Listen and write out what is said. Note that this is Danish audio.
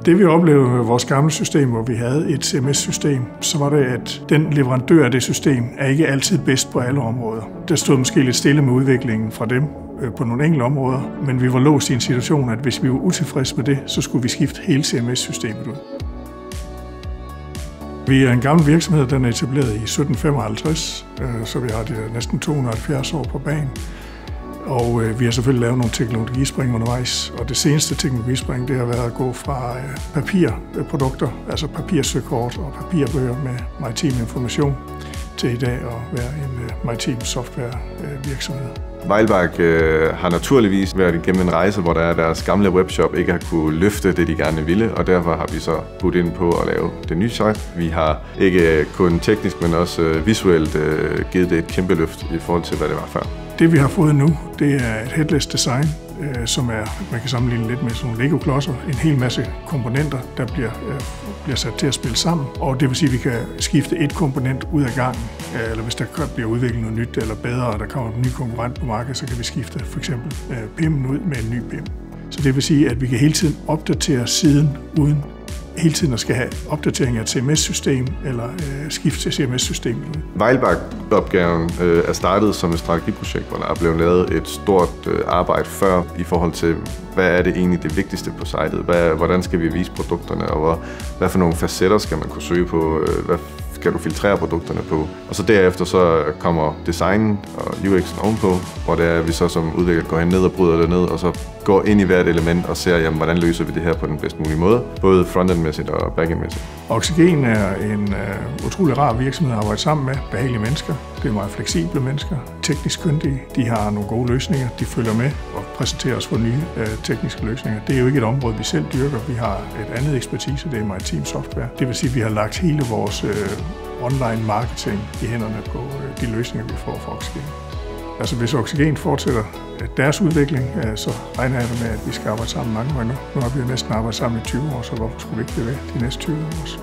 Det vi oplevede med vores gamle system, hvor vi havde et CMS-system, så var det, at den leverandør af det system er ikke altid bedst på alle områder. Der stod måske lidt stille med udviklingen fra dem på nogle enkelte områder, men vi var låst i en situation, at hvis vi var utilfredse med det, så skulle vi skifte hele CMS-systemet ud. Vi er en gammel virksomhed, den er etableret i 1755, så vi har de næsten 270 år på banen. Og vi har selvfølgelig lavet nogle teknologispring undervejs, og det seneste teknologispring, det har været at gå fra papirprodukter, altså papirsøkort og papirbøger med maritim information, til i dag at være en maritim softwarevirksomhed. Weilbach har naturligvis været igennem en rejse, hvor deres gamle webshop ikke har kunne løfte det, de gerne ville, og derfor har vi så budt ind på at lave det nye site. Vi har ikke kun teknisk, men også visuelt givet det et kæmpe løft i forhold til, hvad det var før. Det vi har fået nu, det er et headless design, som er, man kan sammenligne lidt med sådan nogle Lego-klodser. En hel masse komponenter, der bliver sat til at spille sammen. Og det vil sige, at vi kan skifte et komponent ud af gangen. Eller hvis der bliver udviklet noget nyt eller bedre, og der kommer en ny konkurrent på markedet, så kan vi skifte for eksempel PIM'en ud med en ny PIM. Så det vil sige, at vi kan hele tiden opdatere siden uden hele tiden at skal have opdatering af et CMS-system eller skift til CMS-systemet. Weilbach-opgaven er startet som et strategiprojekt, hvor der er blevet lavet et stort arbejde før i forhold til, hvad er det egentlig det vigtigste på sitet? Hvordan skal vi vise produkterne, og hvad for nogle facetter skal man kunne søge på? Hvad skal du filtrere produkterne på? Og så derefter så kommer designen og UX'en ovenpå, hvor det er, at vi så som udvikler går hen ned og bryder det ned, og så går ind i hvert element og ser, jamen, hvordan løser vi det her på den bedst mulige måde, både frontend-mæssigt og backend-mæssigt. Oxygen er en utrolig rar virksomhed at arbejde sammen med, behagelige mennesker. Det er meget fleksible mennesker, teknisk kyndige. De har nogle gode løsninger, de følger med og præsenterer os for nye tekniske løsninger. Det er jo ikke et område, vi selv dyrker. Vi har et andet ekspertise, det er maritim software. Det vil sige, at vi har lagt hele vores online marketing i hænderne på de løsninger, vi får fra Oxygen. Altså hvis Oxygen fortsætter deres udvikling, så regner jeg med, at vi skal arbejde sammen mange år endnu. Nu har vi jo næsten arbejdet sammen i 20 år, så hvorfor skulle vi ikke blive ved de næste 20 år også?